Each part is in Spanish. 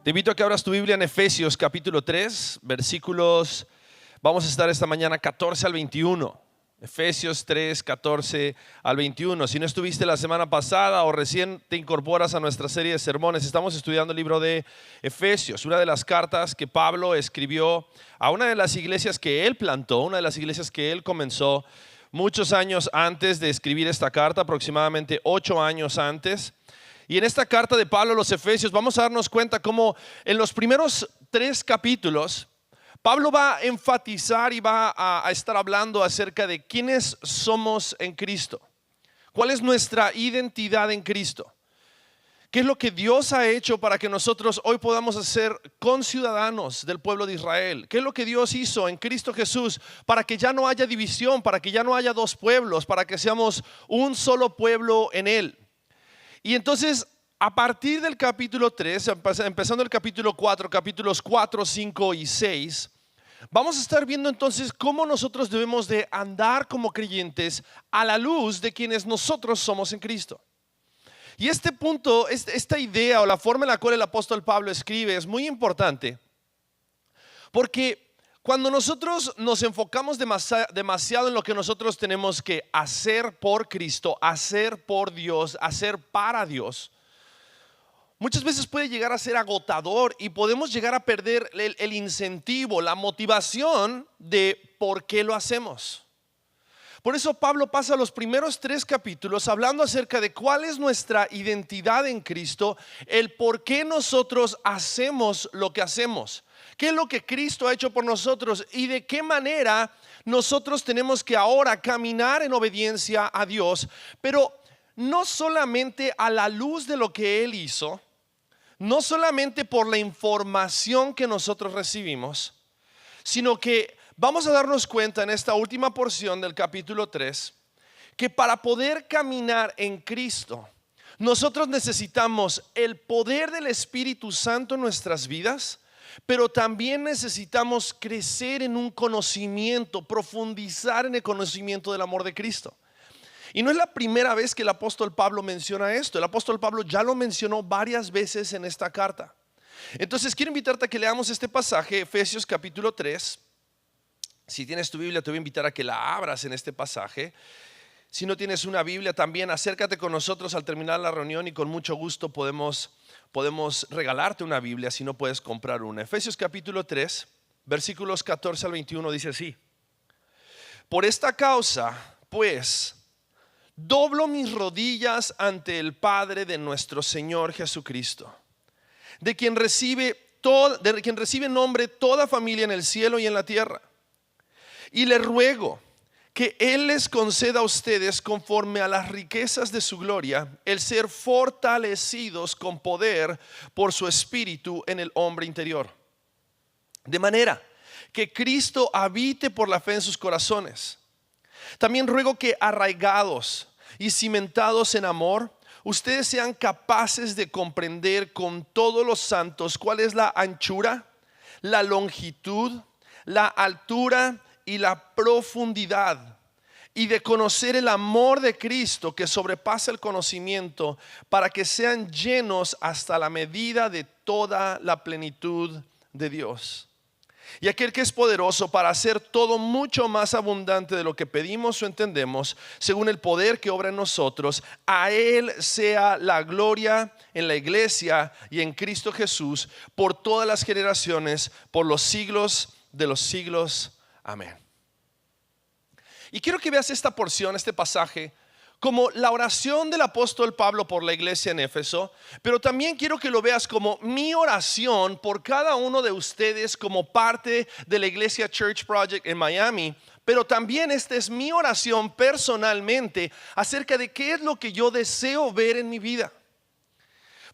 Te invito a que abras tu Biblia en Efesios capítulo 3, versículos, vamos a estar esta mañana 14 al 21. Efesios 3, 14 al 21. Si no estuviste la semana pasada o recién te incorporas a nuestra serie de sermones, estamos estudiando el libro de Efesios, una de las cartas que Pablo escribió a una de las iglesias que él plantó, una de las iglesias que él comenzó muchos años antes de escribir esta carta, aproximadamente 8 años antes. Y en esta carta de Pablo a los Efesios vamos a darnos cuenta cómo en los primeros 3 capítulos Pablo va a enfatizar y va a estar hablando acerca de quiénes somos en Cristo, cuál es nuestra identidad en Cristo, qué es lo que Dios ha hecho para que nosotros hoy podamos ser conciudadanos del pueblo de Israel, qué es lo que Dios hizo en Cristo Jesús para que ya no haya división, para que ya no haya 2 pueblos, para que seamos un solo pueblo en Él. Y entonces, a partir del capítulo 3, empezando el capítulo 4, capítulos 4, 5 y 6, vamos a estar viendo entonces cómo nosotros debemos de andar como creyentes a la luz de quienes nosotros somos en Cristo. Y este punto, esta idea o la forma en la cual el apóstol Pablo escribe es muy importante, porque cuando nosotros nos enfocamos demasiado en lo que nosotros tenemos que hacer por Cristo, hacer por Dios, hacer para Dios, muchas veces puede llegar a ser agotador y podemos llegar a perder el incentivo, la motivación de por qué lo hacemos. Por eso Pablo pasa los primeros 3 capítulos hablando acerca de cuál es nuestra identidad en Cristo, el por qué nosotros hacemos lo que hacemos. ¿Qué es lo que Cristo ha hecho por nosotros y de qué manera nosotros tenemos que ahora caminar en obediencia a Dios? Pero no solamente a la luz de lo que Él hizo, no solamente por la información que nosotros recibimos, sino que vamos a darnos cuenta en esta última porción del capítulo 3 que para poder caminar en Cristo, nosotros necesitamos el poder del Espíritu Santo en nuestras vidas, pero también necesitamos crecer en un conocimiento, profundizar en el conocimiento del amor de Cristo. Y no es la primera vez que el apóstol Pablo menciona esto. El apóstol Pablo ya lo mencionó varias veces en esta carta. Entonces quiero invitarte a que leamos este pasaje, Efesios capítulo 3. Si tienes tu Biblia, te voy a invitar a que la abras en este pasaje. Si no tienes una Biblia, también acércate con nosotros al terminar la reunión y con mucho gusto podemos regalarte una Biblia si no puedes comprar una. Efesios capítulo 3, versículos 14 al 21 dice así: por esta causa, pues, doblo mis rodillas ante el Padre de nuestro Señor Jesucristo, de quien recibe nombre toda familia en el cielo y en la tierra. Y le ruego que Él les conceda a ustedes, conforme a las riquezas de su gloria, el ser fortalecidos con poder por su Espíritu en el hombre interior, de manera que Cristo habite por la fe en sus corazones. También ruego que, arraigados y cimentados en amor, ustedes sean capaces de comprender con todos los santos cuál es la anchura, la longitud, la altura y la profundidad, y de conocer el amor de Cristo que sobrepasa el conocimiento, para que sean llenos hasta la medida de toda la plenitud de Dios. Y aquel que es poderoso para hacer todo mucho más abundante de lo que pedimos o entendemos, según el poder que obra en nosotros, a Él sea la gloria en la iglesia y en Cristo Jesús por todas las generaciones, por los siglos de los siglos. Amén. Y quiero que veas esta porción, este pasaje, como la oración del apóstol Pablo por la iglesia en Éfeso, pero también quiero que lo veas como mi oración por cada uno de ustedes como parte de la iglesia Church Project en Miami. Pero también esta es mi oración personalmente acerca de qué es lo que yo deseo ver en mi vida.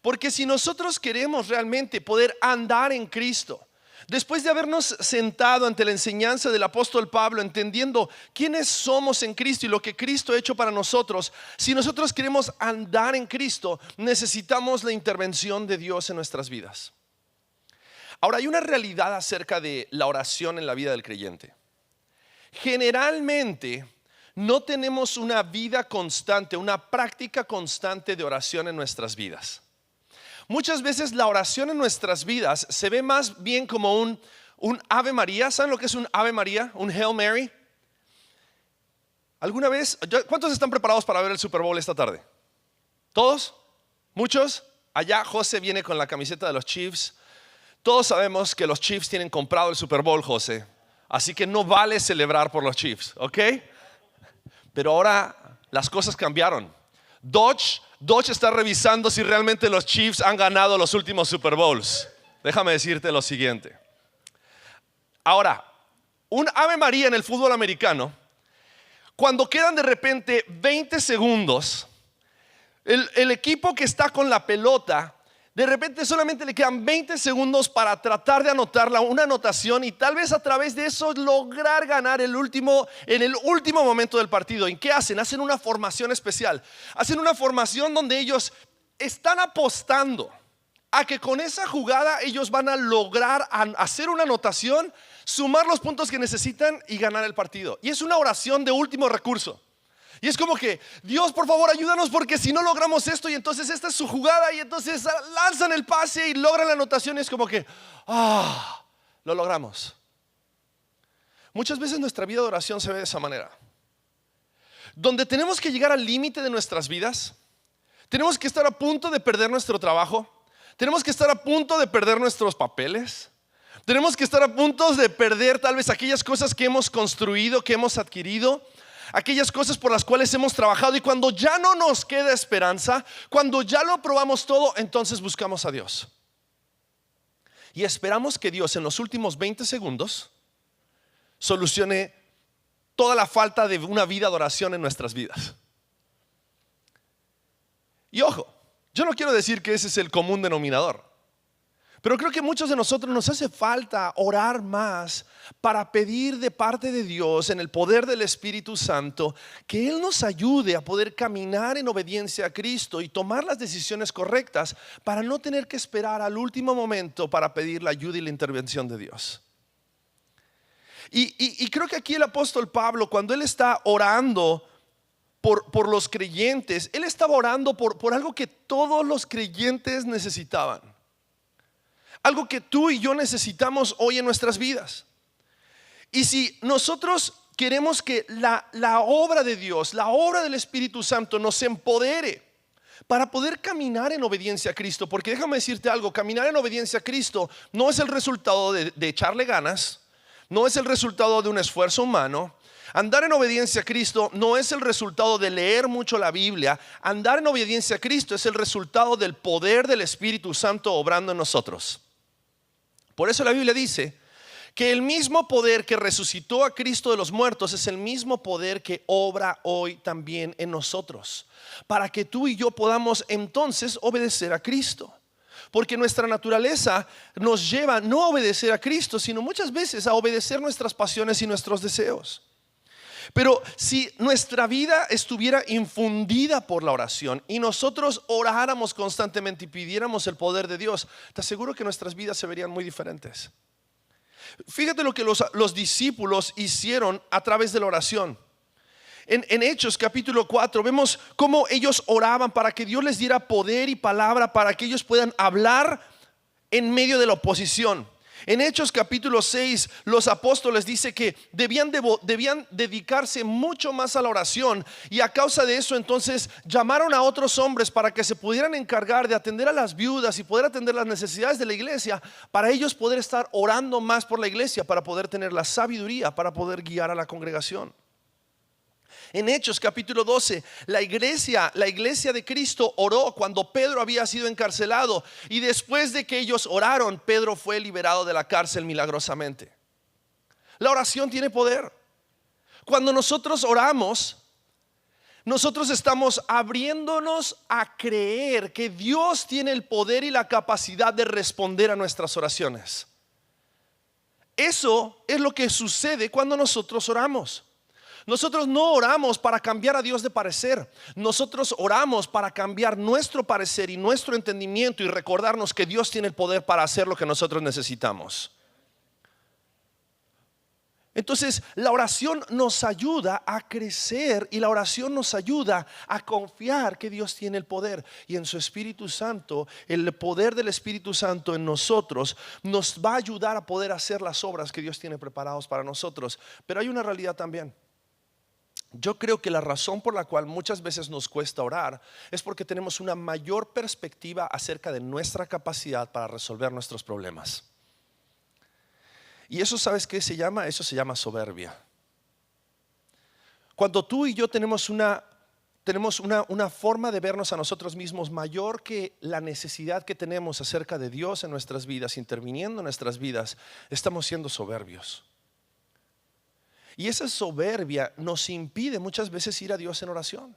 Porque si nosotros queremos realmente poder andar en Cristo, después de habernos sentado ante la enseñanza del apóstol Pablo, entendiendo quiénes somos en Cristo y lo que Cristo ha hecho para nosotros, si nosotros queremos andar en Cristo, necesitamos la intervención de Dios en nuestras vidas. Ahora, hay una realidad acerca de la oración en la vida del creyente. Generalmente no tenemos una vida constante, una práctica constante de oración en nuestras vidas. muchas veces la oración en nuestras vidas se ve más bien como un Ave María. ¿Saben lo que es un Ave María? Un Hail Mary. ¿Alguna vez? ¿Cuántos están preparados para ver el Super Bowl esta tarde? ¿Todos? ¿Muchos? Allá José viene con la camiseta de los Chiefs. Todos sabemos que los Chiefs tienen comprado el Super Bowl, José. Así que no vale celebrar por los Chiefs, ¿ok? Pero ahora las cosas cambiaron. Dodge está revisando si realmente los Chiefs han ganado los últimos Super Bowls. Déjame decirte lo siguiente. Ahora, un Ave María en el fútbol americano, cuando quedan de repente 20 segundos, el equipo que está con la pelota, de repente solamente le quedan 20 segundos para tratar de anotar una anotación y tal vez a través de eso lograr ganar en el último momento del partido. ¿Y qué hacen? Hacen una formación especial. Hacen una formación donde ellos están apostando a que con esa jugada ellos van a lograr hacer una anotación, sumar los puntos que necesitan y ganar el partido. Y es una oración de último recurso. Y es como que, Dios, por favor, ayúdanos porque si no logramos esto, y entonces esta es su jugada, y entonces lanzan el pase y logran la anotación. Y es como que, lo logramos. Muchas veces nuestra vida de oración se ve de esa manera, donde tenemos que llegar al límite de nuestras vidas. Tenemos que estar a punto de perder nuestro trabajo. Tenemos que estar a punto de perder nuestros papeles. Tenemos que estar a punto de perder tal vez aquellas cosas que hemos construido, que hemos adquirido, aquellas cosas por las cuales hemos trabajado. Y cuando ya no nos queda esperanza, cuando ya lo probamos todo, entonces buscamos a Dios. Y esperamos que Dios en los últimos 20 segundos solucione toda la falta de una vida de oración en nuestras vidas. Y ojo, yo no quiero decir que ese es el común denominador, pero creo que muchos de nosotros nos hace falta orar más para pedir de parte de Dios en el poder del Espíritu Santo que Él nos ayude a poder caminar en obediencia a Cristo y tomar las decisiones correctas para no tener que esperar al último momento para pedir la ayuda y la intervención de Dios. Y creo que aquí el apóstol Pablo, cuando él está orando por los creyentes, él estaba orando por algo que todos los creyentes necesitaban. Algo que tú y yo necesitamos hoy en nuestras vidas. Y si nosotros queremos que la obra de Dios, la obra del Espíritu Santo nos empodere para poder caminar en obediencia a Cristo, porque déjame decirte algo, caminar en obediencia a Cristo no es el resultado de echarle ganas, no es el resultado de un esfuerzo humano. Andar en obediencia a Cristo no es el resultado de leer mucho la Biblia. Andar en obediencia a Cristo es el resultado del poder del Espíritu Santo obrando en nosotros. Por eso la Biblia dice que el mismo poder que resucitó a Cristo de los muertos es el mismo poder que obra hoy también en nosotros, para que tú y yo podamos entonces obedecer a Cristo. Porque nuestra naturaleza nos lleva no a obedecer a Cristo, sino muchas veces a obedecer nuestras pasiones y nuestros deseos. Pero si nuestra vida estuviera infundida por la oración y nosotros oráramos constantemente y pidiéramos el poder de Dios, te aseguro que nuestras vidas se verían muy diferentes. Fíjate lo que los discípulos hicieron a través de la oración. En Hechos capítulo 4 vemos cómo ellos oraban para que Dios les diera poder y palabra para que ellos puedan hablar en medio de la oposición. En Hechos capítulo 6 los apóstoles dicen que debían dedicarse mucho más a la oración, y a causa de eso entonces llamaron a otros hombres para que se pudieran encargar de atender a las viudas y poder atender las necesidades de la iglesia, para ellos poder estar orando más por la iglesia, para poder tener la sabiduría para poder guiar a la congregación. En Hechos capítulo 12, la iglesia de Cristo oró cuando Pedro había sido encarcelado, y después de que ellos oraron, Pedro fue liberado de la cárcel milagrosamente. La oración tiene poder. Cuando nosotros oramos, nosotros estamos abriéndonos a creer que Dios tiene el poder y la capacidad de responder a nuestras oraciones. Eso es lo que sucede cuando nosotros oramos. Nosotros no oramos para cambiar a Dios de parecer. Nosotros oramos para cambiar nuestro parecer y nuestro entendimiento y recordarnos que Dios tiene el poder para hacer lo que nosotros necesitamos. Entonces, la oración nos ayuda a crecer y la oración nos ayuda a confiar que Dios tiene el poder. Y en su Espíritu Santo, el poder del Espíritu Santo en nosotros nos va a ayudar a poder hacer las obras que Dios tiene preparados para nosotros. Pero hay una realidad también. Yo creo que la razón por la cual muchas veces nos cuesta orar es porque tenemos una mayor perspectiva acerca de nuestra capacidad para resolver nuestros problemas. Y eso, ¿sabes qué se llama? Eso se llama soberbia. Cuando tú y yo tenemos una forma de vernos a nosotros mismos mayor que la necesidad que tenemos acerca de Dios en nuestras vidas, interviniendo en nuestras vidas, estamos siendo soberbios. Y esa soberbia nos impide muchas veces ir a Dios en oración.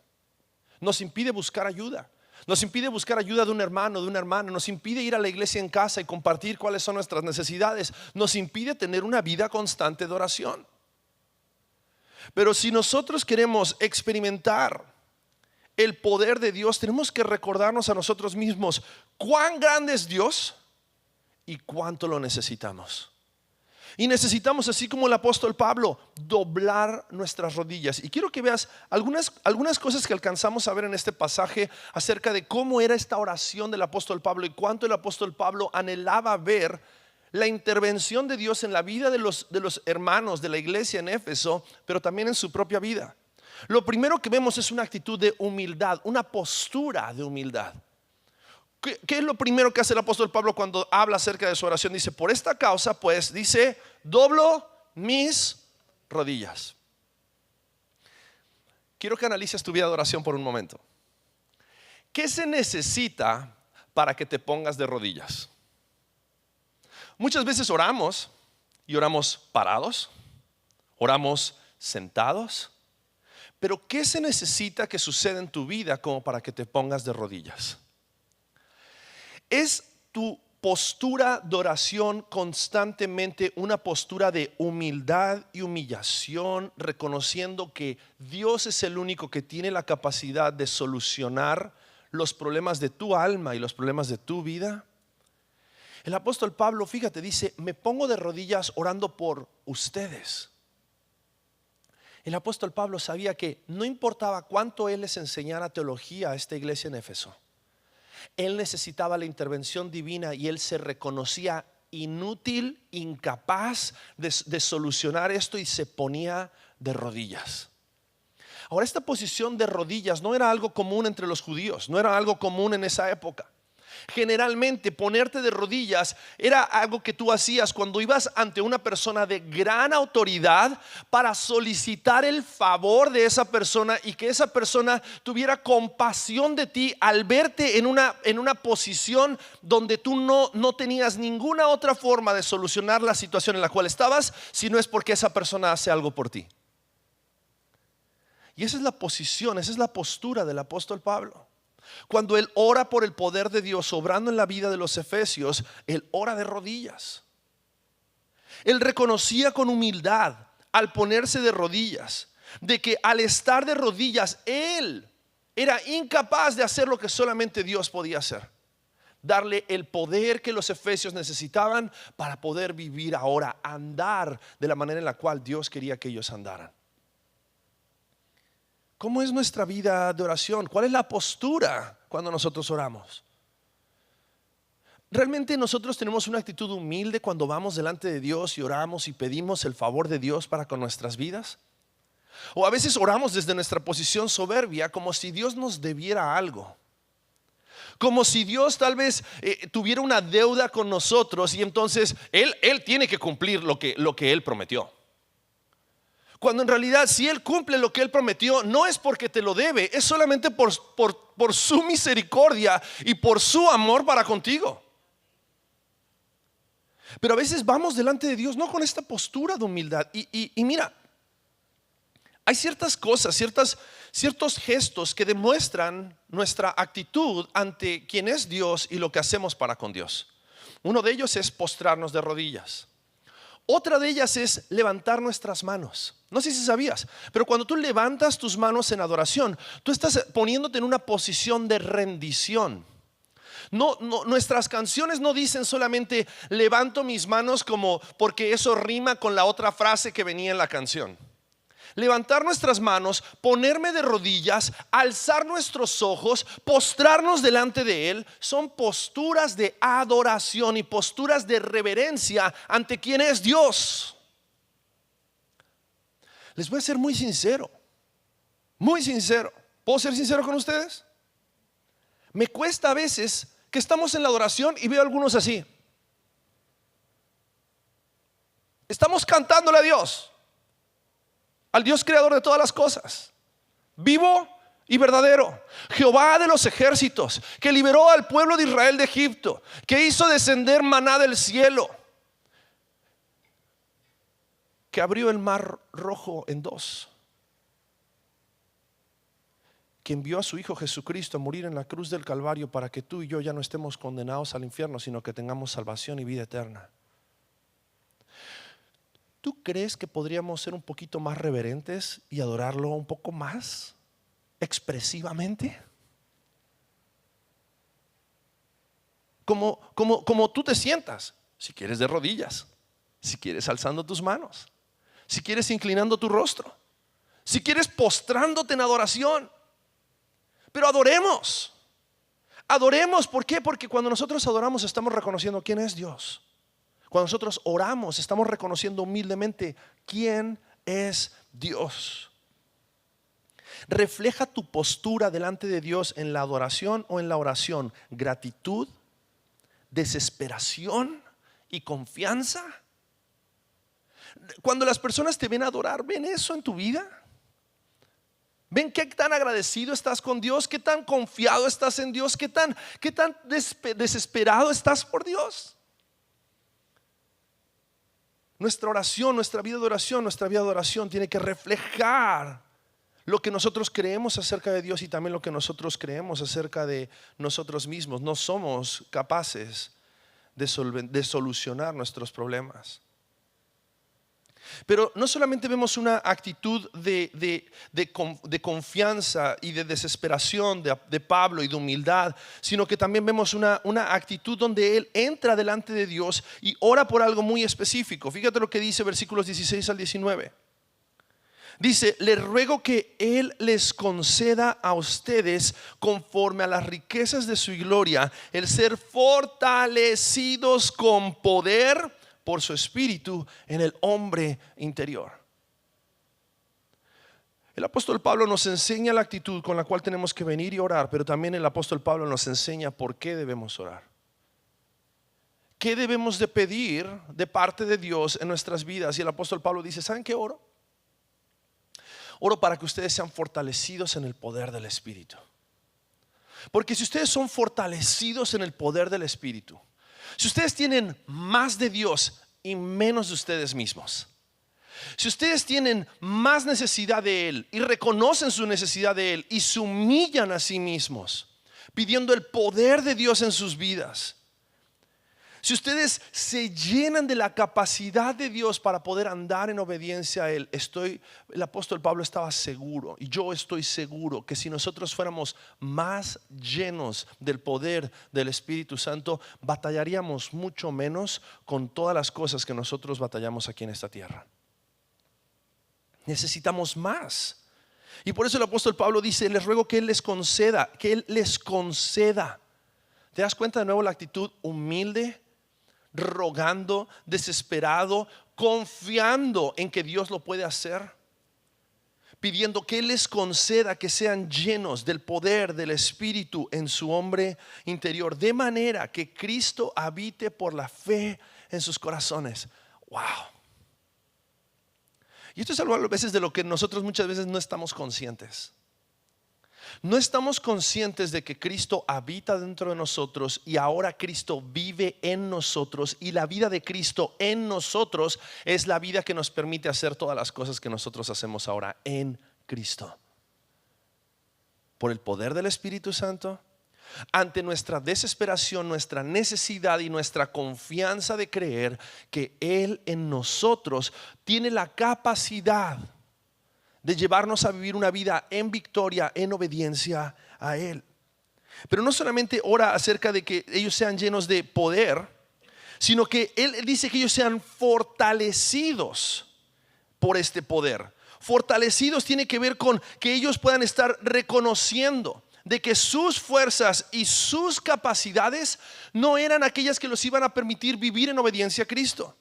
Nos impide buscar ayuda. Nos impide buscar ayuda de un hermano, de una hermana. Nos impide ir a la iglesia en casa y compartir cuáles son nuestras necesidades. Nos impide tener una vida constante de oración. Pero si nosotros queremos experimentar el poder de Dios, tenemos que recordarnos a nosotros mismos cuán grande es Dios y cuánto lo necesitamos. Y necesitamos, así como el apóstol Pablo, doblar nuestras rodillas. Y quiero que veas algunas cosas que alcanzamos a ver en este pasaje acerca de cómo era esta oración del apóstol Pablo y cuánto el apóstol Pablo anhelaba ver la intervención de Dios en la vida de los hermanos de la iglesia en Éfeso, pero también en su propia vida. Lo primero que vemos es una actitud de humildad, una postura de humildad. ¿Qué es lo primero que hace el apóstol Pablo cuando habla acerca de su oración? Dice, por esta causa, pues, dice, doblo mis rodillas. Quiero que analices tu vida de oración por un momento. ¿Qué se necesita para que te pongas de rodillas? Muchas veces oramos y oramos parados, oramos sentados, pero ¿qué se necesita que suceda en tu vida como para que te pongas de rodillas? ¿Es tu postura de oración constantemente una postura de humildad y humillación, reconociendo que Dios es el único que tiene la capacidad de solucionar los problemas de tu alma y los problemas de tu vida? El apóstol Pablo, fíjate, dice, me pongo de rodillas orando por ustedes. El apóstol Pablo sabía que no importaba cuánto él les enseñara teología a esta iglesia en Éfeso, él necesitaba la intervención divina y él se reconocía inútil, incapaz de solucionar esto y se ponía de rodillas. Ahora, esta posición de rodillas no era algo común entre los judíos, no era algo común en esa época. Generalmente ponerte de rodillas era algo que tú hacías cuando ibas ante una persona de gran autoridad para solicitar el favor de esa persona y que esa persona tuviera compasión de ti al verte en una posición donde tú no tenías ninguna otra forma de solucionar la situación en la cual estabas, si no es porque esa persona hace algo por ti. Y esa es la posición, esa es la postura del apóstol Pablo. Cuando él ora por el poder de Dios obrando en la vida de los efesios, él ora de rodillas. Él reconocía con humildad al ponerse de rodillas de que al estar de rodillas él era incapaz de hacer lo que solamente Dios podía hacer: darle el poder que los efesios necesitaban para poder vivir ahora, andar de la manera en la cual Dios quería que ellos andaran. ¿Cómo es nuestra vida de oración? ¿Cuál es la postura cuando nosotros oramos? ¿Realmente nosotros tenemos una actitud humilde cuando vamos delante de Dios y oramos y pedimos el favor de Dios para con nuestras vidas? ¿O a veces oramos desde nuestra posición soberbia como si Dios nos debiera algo? Como si Dios tal vez tuviera una deuda con nosotros y entonces Él tiene que cumplir lo que Él prometió. Cuando en realidad si Él cumple lo que Él prometió, no es porque te lo debe, es solamente por su misericordia y por su amor para contigo. Pero a veces vamos delante de Dios no con esta postura de humildad. Y mira, hay ciertas cosas, ciertos gestos que demuestran nuestra actitud ante quién es Dios y lo que hacemos para con Dios. Uno de ellos es postrarnos de rodillas. Otra de ellas es levantar nuestras manos. No sé si sabías, pero cuando tú levantas tus manos en adoración, tú estás poniéndote en una posición de rendición. Nuestras canciones no dicen solamente levanto mis manos como porque eso rima con la otra frase que venía en la canción. Levantar nuestras manos, ponerme de rodillas, alzar nuestros ojos, postrarnos delante de Él, son posturas de adoración y posturas de reverencia ante quien es Dios. Les voy a ser muy sincero, muy sincero. ¿Puedo ser sincero con ustedes? Me cuesta a veces que estamos en la adoración y veo a algunos así. Estamos cantándole a Dios, al Dios creador de todas las cosas, vivo y verdadero, Jehová de los ejércitos, que liberó al pueblo de Israel de Egipto, que hizo descender maná del cielo, que abrió el mar rojo en dos, que envió a su Hijo Jesucristo a morir en la cruz del Calvario para que tú y yo ya no estemos condenados al infierno, sino que tengamos salvación y vida eterna. ¿Tú crees que podríamos ser un poquito más reverentes y adorarlo un poco más expresivamente? Como tú te sientas, si quieres de rodillas, si quieres alzando tus manos, si quieres inclinando tu rostro, si quieres postrándote en adoración. Pero adoremos. Adoremos, ¿por qué? Porque cuando nosotros adoramos estamos reconociendo quién es Dios. Cuando nosotros oramos estamos reconociendo humildemente quién es Dios. Refleja tu postura delante de Dios en la adoración o en la oración. Gratitud, desesperación y confianza. Cuando las personas te ven adorar, ¿ven eso en tu vida? ¿Ven qué tan agradecido estás con Dios? ¿Qué tan confiado estás en Dios? ¿Qué tan desesperado estás por Dios? Nuestra oración, nuestra vida de oración tiene que reflejar lo que nosotros creemos acerca de Dios y también lo que nosotros creemos acerca de nosotros mismos. No somos capaces de solucionar nuestros problemas. Pero no solamente vemos una actitud de confianza y de desesperación de Pablo y de humildad, sino que también vemos una actitud donde él entra delante de Dios y ora por algo muy específico. Fíjate lo que dice versículos 16 al 19. Dice: les ruego que Él les conceda a ustedes, conforme a las riquezas de su gloria, el ser fortalecidos con poder por su espíritu en el hombre interior. El apóstol Pablo nos enseña la actitud con la cual tenemos que venir y orar, pero también el apóstol Pablo nos enseña por qué debemos orar. ¿Qué debemos de pedir de parte de Dios en nuestras vidas? Y el apóstol Pablo dice: ¿saben qué oro? Oro para que ustedes sean fortalecidos en el poder del Espíritu. Porque si ustedes son fortalecidos en el poder del Espíritu, si ustedes tienen más de Dios y menos de ustedes mismos, si ustedes tienen más necesidad de Él y reconocen su necesidad de Él y se humillan a sí mismos, pidiendo el poder de Dios en sus vidas, si ustedes se llenan de la capacidad de Dios para poder andar en obediencia a Él, el apóstol Pablo estaba seguro, y yo estoy seguro, que si nosotros fuéramos más llenos del poder del Espíritu Santo, batallaríamos mucho menos con todas las cosas que nosotros batallamos aquí en esta tierra. Necesitamos más. Y por eso el apóstol Pablo dice: les ruego que Él les conceda, que Él les conceda. ¿Te das cuenta de nuevo la actitud humilde? Rogando, desesperado, confiando en que Dios lo puede hacer, pidiendo que Él les conceda que sean llenos del poder del Espíritu en su hombre interior, de manera que Cristo habite por la fe en sus corazones. Wow. Y esto es algo a veces de lo que nosotros muchas veces no estamos conscientes. No estamos conscientes de que Cristo habita dentro de nosotros y ahora Cristo vive en nosotros, y la vida de Cristo en nosotros es la vida que nos permite hacer todas las cosas que nosotros hacemos ahora en Cristo. Por el poder del Espíritu Santo, ante nuestra desesperación, nuestra necesidad y nuestra confianza de creer que Él en nosotros tiene la capacidad de llevarnos a vivir una vida en victoria, en obediencia a Él. Pero no solamente ora acerca de que ellos sean llenos de poder, sino que Él dice que ellos sean fortalecidos por este poder. Fortalecidos tiene que ver con que ellos puedan estar reconociendo de que sus fuerzas y sus capacidades no eran aquellas que los iban a permitir vivir en obediencia a Cristo.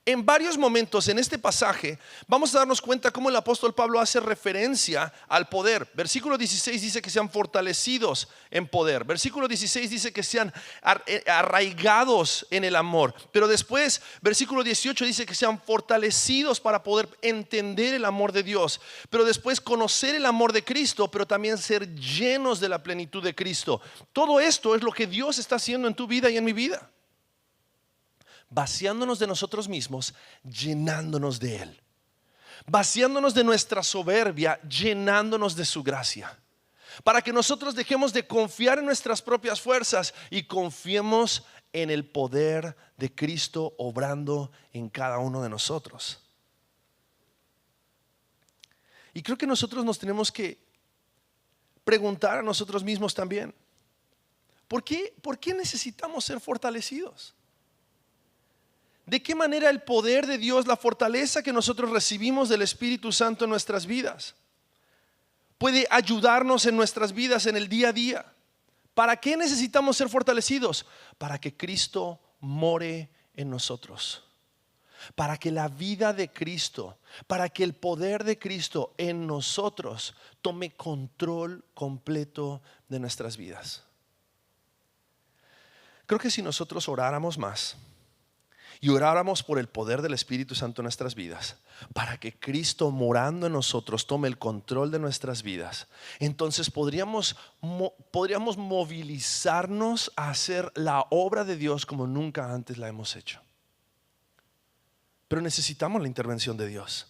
En varios momentos en este pasaje vamos a darnos cuenta cómo el apóstol Pablo hace referencia al poder. Versículo 16 dice que sean fortalecidos en poder. Versículo 16 dice que sean arraigados en el amor. Pero después, versículo 18 dice que sean fortalecidos para poder entender el amor de Dios. Pero después conocer el amor de Cristo, pero también ser llenos de la plenitud de Cristo. Todo esto es lo que Dios está haciendo en tu vida y en mi vida. Vaciándonos de nosotros mismos, llenándonos de Él. Vaciándonos de nuestra soberbia, llenándonos de su gracia. Para que nosotros dejemos de confiar en nuestras propias fuerzas y confiemos en el poder de Cristo obrando en cada uno de nosotros. Y creo que nosotros nos tenemos que preguntar a nosotros mismos también, ¿por qué necesitamos ser fortalecidos? ¿De qué manera el poder de Dios, la fortaleza que nosotros recibimos del Espíritu Santo en nuestras vidas, puede ayudarnos en nuestras vidas en el día a día? ¿Para qué necesitamos ser fortalecidos? Para que Cristo more en nosotros. Para que la vida de Cristo, para que el poder de Cristo en nosotros tome control completo de nuestras vidas. Creo que si nosotros oráramos más y oráramos por el poder del Espíritu Santo en nuestras vidas, para que Cristo morando en nosotros tome el control de nuestras vidas, entonces podríamos movilizarnos a hacer la obra de Dios como nunca antes la hemos hecho. Pero necesitamos la intervención de Dios.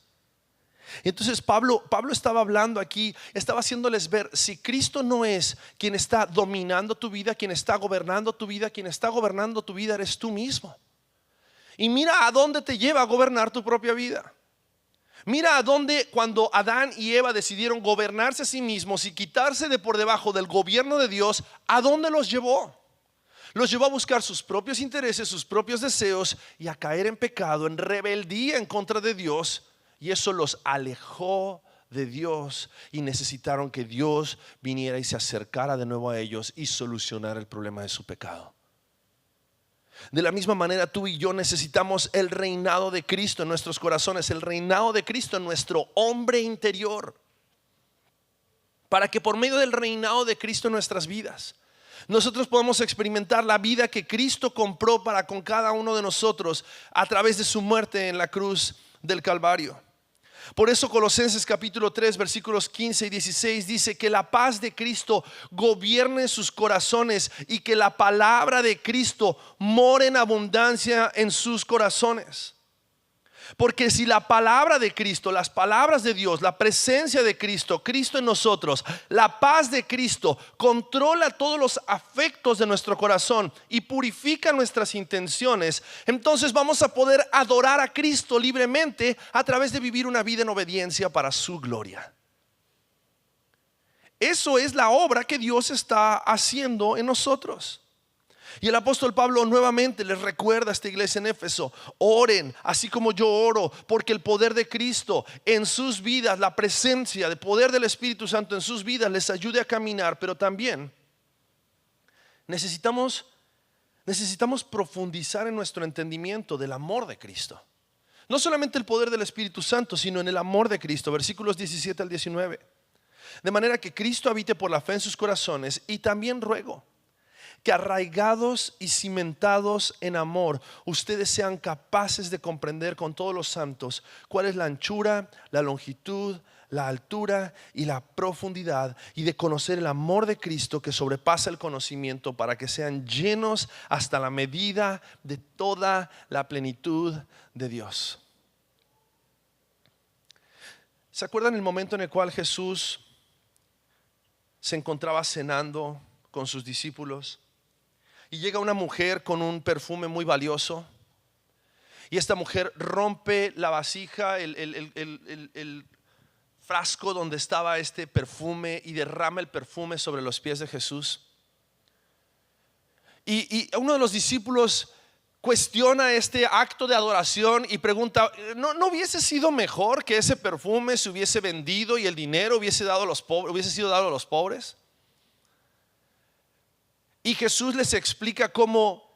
Entonces Pablo estaba hablando aquí, estaba haciéndoles ver, si Cristo no es quien está dominando tu vida, quien está gobernando tu vida, quien está gobernando tu vida eres tú mismo. Y mira a dónde te lleva a gobernar tu propia vida. Mira a dónde, cuando Adán y Eva decidieron gobernarse a sí mismos y quitarse de por debajo del gobierno de Dios, ¿a dónde los llevó? Los llevó a buscar sus propios intereses, sus propios deseos y a caer en pecado, en rebeldía en contra de Dios. Y eso los alejó de Dios y necesitaron que Dios viniera y se acercara de nuevo a ellos y solucionara el problema de su pecado. De la misma manera tú y yo necesitamos el reinado de Cristo en nuestros corazones, el reinado de Cristo en nuestro hombre interior, para que por medio del reinado de Cristo en nuestras vidas nosotros podamos experimentar la vida que Cristo compró para con cada uno de nosotros a través de su muerte en la cruz del Calvario. Por eso Colosenses capítulo 3 versículos 15 y 16 dice que la paz de Cristo gobierne sus corazones y que la palabra de Cristo more en abundancia en sus corazones. Porque si la palabra de Cristo, las palabras de Dios, la presencia de Cristo, Cristo en nosotros, la paz de Cristo controla todos los afectos de nuestro corazón y purifica nuestras intenciones, entonces vamos a poder adorar a Cristo libremente a través de vivir una vida en obediencia para su gloria. Eso es la obra que Dios está haciendo en nosotros. Y el apóstol Pablo nuevamente les recuerda a esta iglesia en Éfeso: oren así como yo oro, porque el poder de Cristo en sus vidas, la presencia del poder del Espíritu Santo en sus vidas les ayude a caminar. Pero también necesitamos profundizar en nuestro entendimiento del amor de Cristo. No solamente el poder del Espíritu Santo, sino en el amor de Cristo. Versículos 17 al 19. De manera que Cristo habite por la fe en sus corazones. Y también ruego que arraigados y cimentados en amor, ustedes sean capaces de comprender con todos los santos cuál es la anchura, la longitud, la altura y la profundidad, y de conocer el amor de Cristo que sobrepasa el conocimiento, para que sean llenos hasta la medida de toda la plenitud de Dios. ¿Se acuerdan el momento en el cual Jesús se encontraba cenando con sus discípulos? Y llega una mujer con un perfume muy valioso. Y esta mujer rompe la vasija, el frasco donde estaba este perfume, y derrama el perfume sobre los pies de Jesús. Y uno de los discípulos cuestiona este acto de adoración y pregunta, ¿no hubiese sido mejor que ese perfume se hubiese vendido y el dinero hubiese sido dado a los pobres? Y Jesús les explica cómo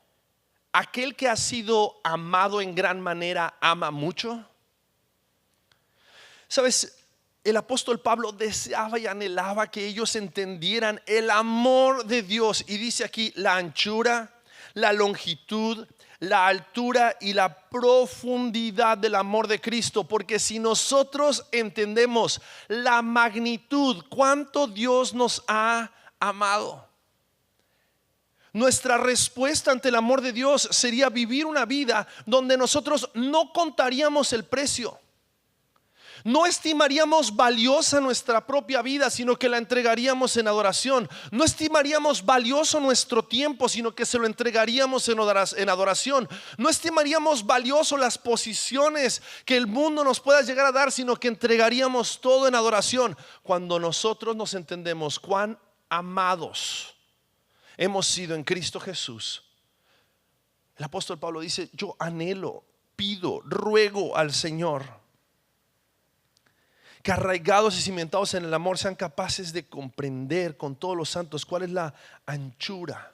aquel que ha sido amado en gran manera ama mucho. ¿Sabes? El apóstol Pablo deseaba y anhelaba que ellos entendieran el amor de Dios. Y dice aquí la anchura, la longitud, la altura y la profundidad del amor de Cristo. Porque si nosotros entendemos la magnitud, cuánto Dios nos ha amado, nuestra respuesta ante el amor de Dios sería vivir una vida donde nosotros no contaríamos el precio. No estimaríamos valiosa nuestra propia vida, sino que la entregaríamos en adoración. No estimaríamos valioso nuestro tiempo, sino que se lo entregaríamos en adoración. No estimaríamos valioso las posiciones que el mundo nos pueda llegar a dar, sino que entregaríamos todo en adoración. Cuando nosotros nos entendemos cuán amados hemos sido en Cristo Jesús, el apóstol Pablo dice: yo anhelo, pido, ruego al Señor que arraigados y cimentados en el amor sean capaces de comprender con todos los santos cuál es la anchura.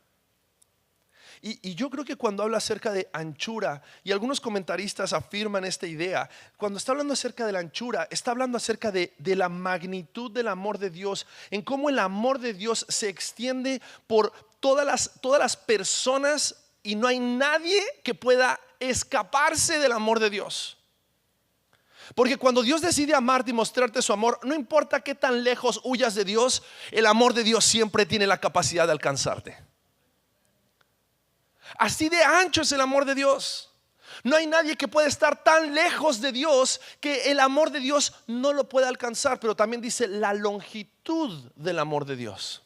Y yo creo que cuando habla acerca de anchura, y algunos comentaristas afirman esta idea, cuando está hablando acerca de la anchura, está hablando acerca de la magnitud del amor de Dios, en cómo el amor de Dios se extiende por todas las personas y no hay nadie que pueda escaparse del amor de Dios. Porque cuando Dios decide amarte y mostrarte su amor, no importa qué tan lejos huyas de Dios, el amor de Dios siempre tiene la capacidad de alcanzarte. Así de ancho es el amor de Dios. No hay nadie que pueda estar tan lejos de Dios que el amor de Dios no lo pueda alcanzar. Pero también dice la longitud del amor de Dios.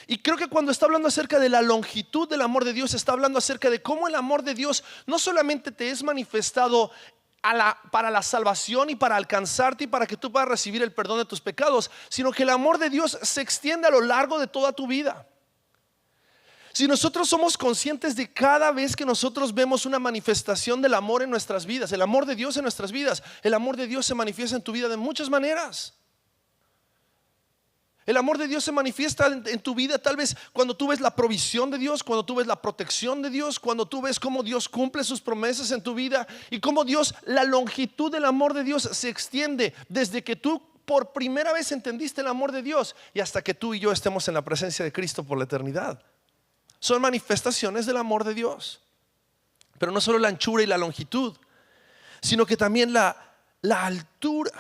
Y creo que cuando está hablando acerca de la longitud del amor de Dios, está hablando acerca de cómo el amor de Dios no solamente te es manifestado para la salvación y para alcanzarte y para que tú puedas recibir el perdón de tus pecados, sino que el amor de Dios se extiende a lo largo de toda tu vida. Si nosotros somos conscientes de cada vez que nosotros vemos una manifestación del amor en nuestras vidas, el amor de Dios en nuestras vidas, el amor de Dios se manifiesta en tu vida de muchas maneras. El amor de Dios se manifiesta en tu vida tal vez cuando tú ves la provisión de Dios, cuando tú ves la protección de Dios, cuando tú ves cómo Dios cumple sus promesas en tu vida y cómo Dios, la longitud del amor de Dios se extiende desde que tú por primera vez entendiste el amor de Dios y hasta que tú y yo estemos en la presencia de Cristo por la eternidad. Son manifestaciones del amor de Dios. Pero no solo la anchura y la longitud, sino que también la altura.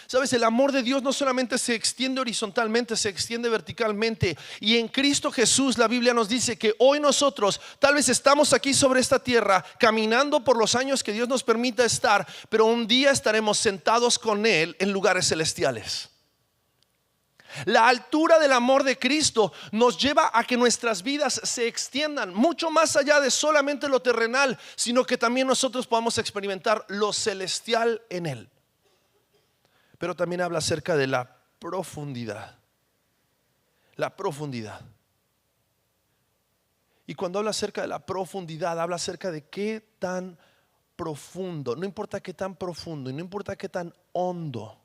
Sabes, el amor de Dios no solamente se extiende horizontalmente, se extiende verticalmente. Y en Cristo Jesús la Biblia nos dice que hoy nosotros tal vez estamos aquí sobre esta tierra caminando por los años que Dios nos permita estar, pero un día estaremos sentados con Él en lugares celestiales. La altura del amor de Cristo nos lleva a que nuestras vidas se extiendan mucho más allá de solamente lo terrenal, sino que también nosotros podamos experimentar lo celestial en Él. Pero también habla acerca de la profundidad. La profundidad. Y cuando habla acerca de la profundidad, habla acerca de qué tan profundo, no importa qué tan profundo y no importa qué tan hondo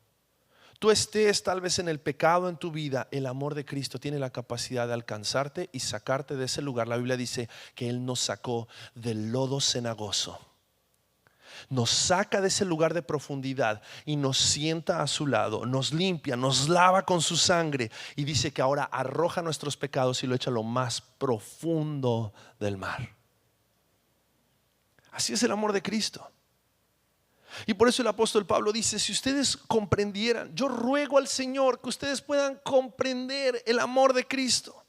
tú estés tal vez en el pecado en tu vida, el amor de Cristo tiene la capacidad de alcanzarte y sacarte de ese lugar. La Biblia dice que Él nos sacó del lodo cenagoso. Nos saca de ese lugar de profundidad y nos sienta a su lado, nos limpia, nos lava con su sangre y dice que ahora arroja nuestros pecados y lo echa a lo más profundo del mar. Así es el amor de Cristo. Y por eso el apóstol Pablo dice: si ustedes comprendieran, yo ruego al Señor que ustedes puedan comprender el amor de Cristo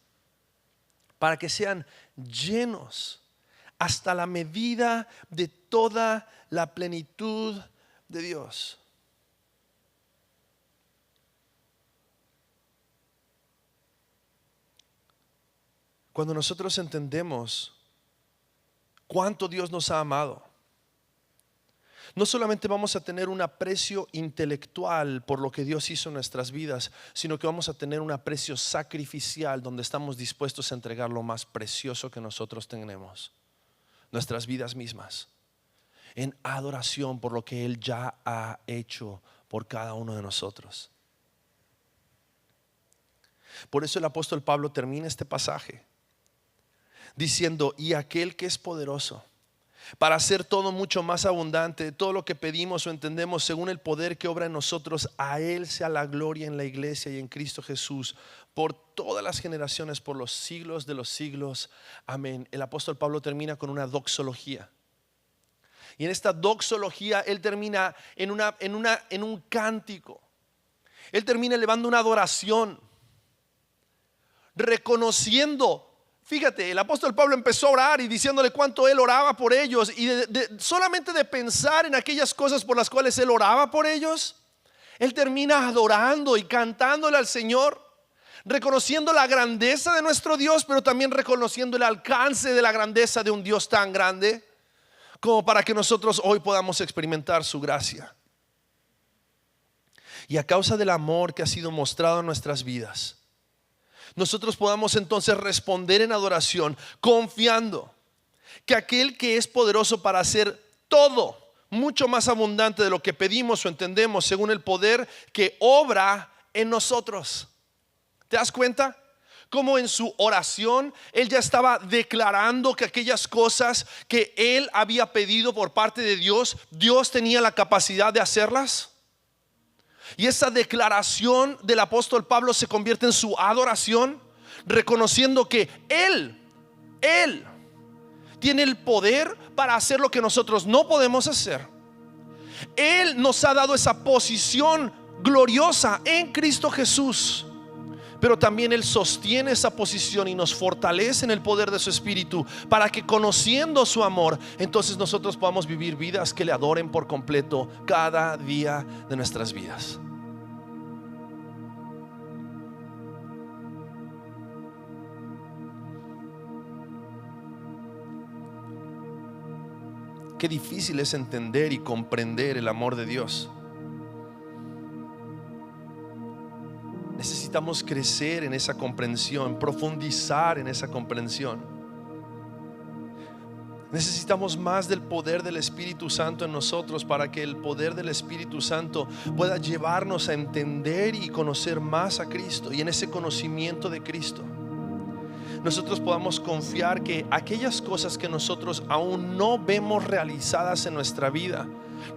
para que sean llenos hasta la medida de toda la plenitud de Dios. Cuando nosotros entendemos cuánto Dios nos ha amado, No solamente vamos a tener un aprecio intelectual por lo que Dios hizo en nuestras vidas, sino que vamos a tener un aprecio sacrificial donde estamos dispuestos a entregar lo más precioso que nosotros tenemos, nuestras vidas mismas, en adoración por lo que Él ya ha hecho por cada uno de nosotros. Por eso el apóstol Pablo termina este pasaje diciendo: y aquel que es poderoso para hacer todo mucho más abundante de todo lo que pedimos o entendemos, según el poder que obra en nosotros, a Él sea la gloria en la iglesia y en Cristo Jesús por todas las generaciones, por los siglos de los siglos. Amén. El apóstol Pablo termina con una doxología. Y en esta doxología él termina en un cántico. Él termina elevando una adoración, reconociendo. Fíjate, el apóstol Pablo empezó a orar y diciéndole cuánto él oraba por ellos. Y solamente de pensar en aquellas cosas por las cuales él oraba por ellos, él termina adorando y cantándole al Señor, reconociendo la grandeza de nuestro Dios, pero también reconociendo el alcance de la grandeza de un Dios tan grande como para que nosotros hoy podamos experimentar su gracia. Y a causa del amor que ha sido mostrado en nuestras vidas, nosotros podamos entonces responder en adoración, confiando que aquel que es poderoso para hacer todo mucho más abundante de lo que pedimos o entendemos, según el poder que obra en nosotros. ¿Te das cuenta? Como en su oración él ya estaba declarando que aquellas cosas que él había pedido por parte de Dios, Dios tenía la capacidad de hacerlas. Y esa declaración del apóstol Pablo se convierte en su adoración, reconociendo que Él tiene el poder para hacer lo que nosotros no podemos hacer. Él nos ha dado esa posición gloriosa en Cristo Jesús. Pero también Él sostiene esa posición y nos fortalece en el poder de su Espíritu, para que, conociendo su amor, entonces nosotros podamos vivir vidas que le adoren por completo cada día de nuestras vidas. Qué difícil es entender y comprender el amor de Dios. Necesitamos crecer en esa comprensión, profundizar en esa comprensión. Necesitamos más del poder del Espíritu Santo en nosotros, para que el poder del Espíritu Santo pueda llevarnos a entender y conocer más a Cristo. Y en ese conocimiento de Cristo nosotros podamos confiar que aquellas cosas que nosotros aún no vemos realizadas en nuestra vida,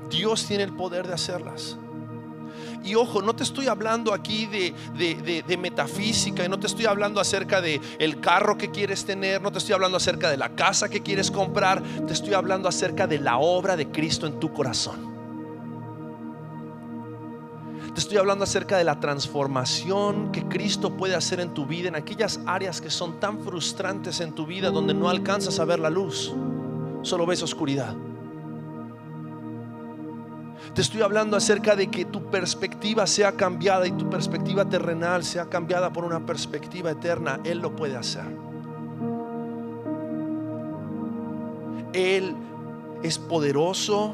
Dios tiene el poder de hacerlas. Y ojo, no te estoy hablando aquí de metafísica, y no te estoy hablando acerca de el carro que quieres tener, no te estoy hablando acerca de la casa que quieres comprar. Te estoy hablando acerca de la obra de Cristo en tu corazón. Te estoy hablando acerca de la transformación que Cristo puede hacer en tu vida, en aquellas áreas que son tan frustrantes en tu vida, donde no alcanzas a ver la luz, solo ves oscuridad. Te estoy hablando acerca de que tu perspectiva sea cambiada y tu perspectiva terrenal sea cambiada por una perspectiva eterna. Él lo puede hacer. Él es poderoso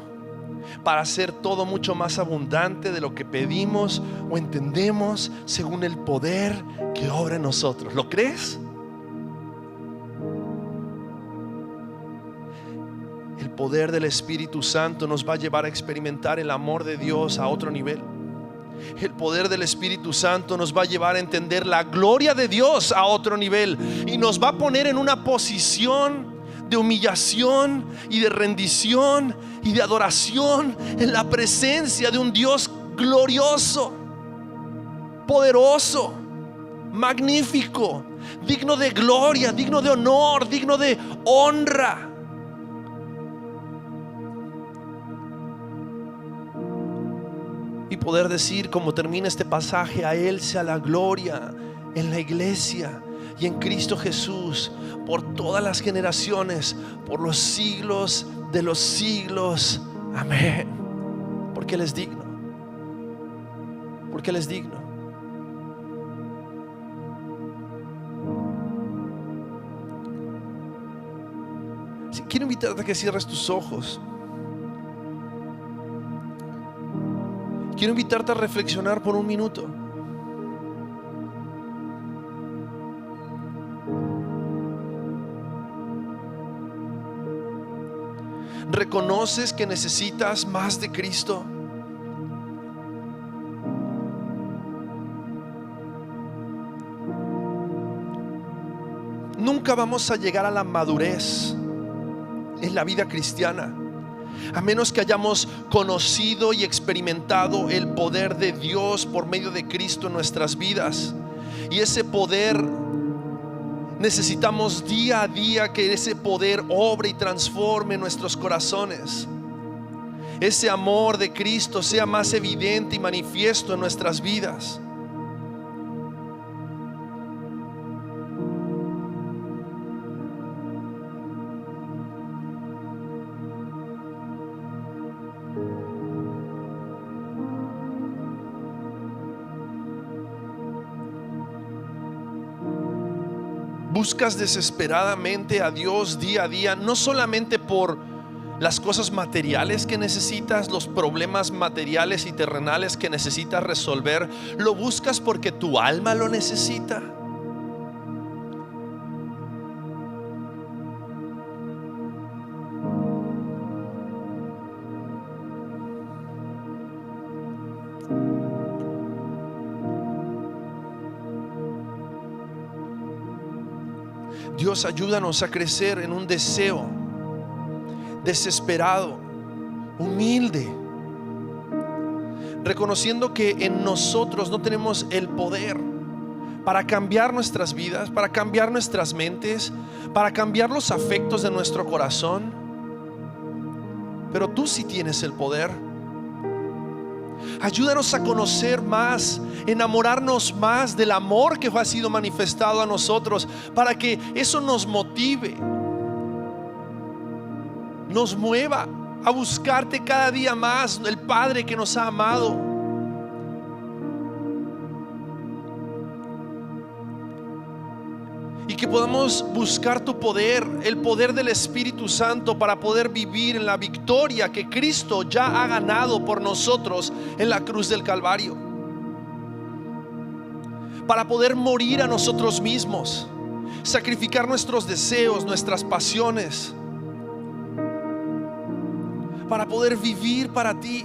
para hacer todo mucho más abundante de lo que pedimos o entendemos, según el poder que obra en nosotros. ¿Lo crees? El poder del Espíritu Santo nos va a llevar a experimentar el amor de Dios a otro nivel. El poder del Espíritu Santo nos va a llevar a entender la gloria de Dios a otro nivel, y nos va a poner en una posición de humillación y de rendición y de adoración en la presencia de un Dios glorioso, poderoso, magnífico, digno de gloria, digno de honor, digno de honra. Y poder decir, como termina este pasaje: a Él sea la gloria en la iglesia y en Cristo Jesús por todas las generaciones, por los siglos de los siglos. Amén. Porque Él es digno. Porque Él es digno. Quiero invitarte a que cierres tus ojos. Quiero invitarte a reflexionar por un minuto. ¿Reconoces que necesitas más de Cristo? Nunca vamos a llegar a la madurez en la vida cristiana a menos que hayamos conocido y experimentado el poder de Dios por medio de Cristo en nuestras vidas. Y ese poder, necesitamos día a día que ese poder obre y transforme nuestros corazones. Ese amor de Cristo sea más evidente y manifiesto en nuestras vidas. Buscas desesperadamente a Dios día a día, no solamente por las cosas materiales que necesitas, los problemas materiales y terrenales que necesitas resolver. Lo buscas porque tu alma lo necesita. Dios, ayúdanos a crecer en un deseo desesperado, humilde, reconociendo que en nosotros no tenemos el poder para cambiar nuestras vidas, para cambiar nuestras mentes, para cambiar los afectos de nuestro corazón, pero tú sí tienes el poder. Ayúdanos a conocer más, enamorarnos más del amor que ha sido manifestado a nosotros, para que eso nos motive, nos mueva a buscarte cada día más, el Padre que nos ha amado. Y que podamos buscar tu poder, el poder del Espíritu Santo, para poder vivir en la victoria que Cristo ya ha ganado por nosotros en la cruz del Calvario. Para poder morir a nosotros mismos, sacrificar nuestros deseos, nuestras pasiones, para poder vivir para ti.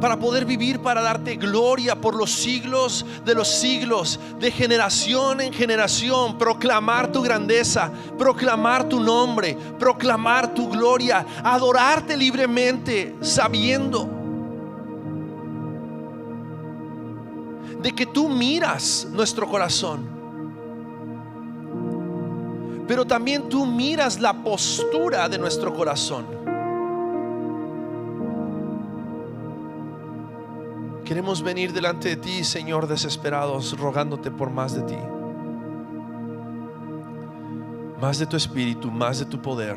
Para poder vivir para darte gloria por los siglos de los siglos, de generación en generación, proclamar tu grandeza, proclamar tu nombre, proclamar tu gloria, adorarte libremente, sabiendo de que tú miras nuestro corazón, pero también tú miras la postura de nuestro corazón. Queremos venir delante de ti, Señor, desesperados, rogándote por más de ti, más de tu espíritu, más de tu poder,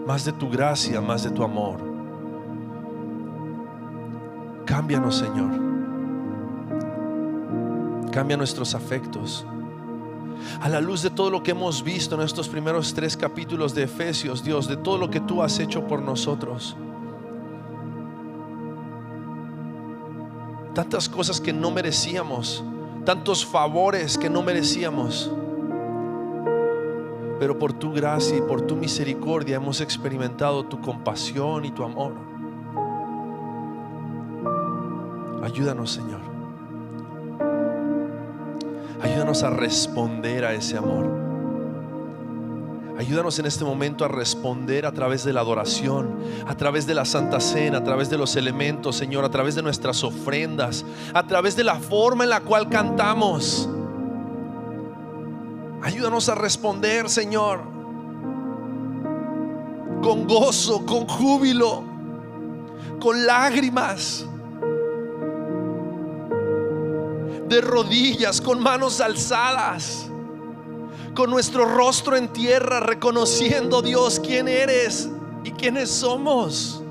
más de tu gracia, más de tu amor. Cámbianos, Señor. Cambia nuestros afectos. A la luz de todo lo que hemos visto en estos primeros 3 capítulos de Efesios, Dios, de todo lo que tú has hecho por nosotros, tantas cosas que no merecíamos, tantos favores que no merecíamos, pero por tu gracia y por tu misericordia hemos experimentado tu compasión y tu amor. Ayúdanos, Señor. Ayúdanos a responder a ese amor. Ayúdanos en este momento a responder a través de la adoración, a través de la Santa Cena, a través de los elementos, Señor, a través de nuestras ofrendas, a través de la forma en la cual cantamos. Ayúdanos a responder, Señor, con gozo, con júbilo, con lágrimas, de rodillas, con manos alzadas, con nuestro rostro en tierra, reconociendo, Dios, quién eres y quiénes somos,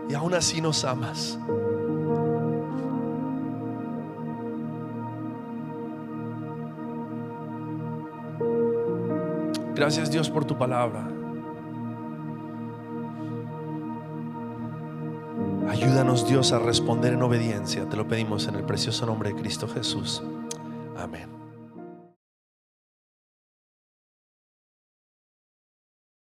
y aún así nos amas. Gracias, Dios, por tu palabra. Ayúdanos, Dios, a responder en obediencia. Te lo pedimos en el precioso nombre de Cristo Jesús. Amén.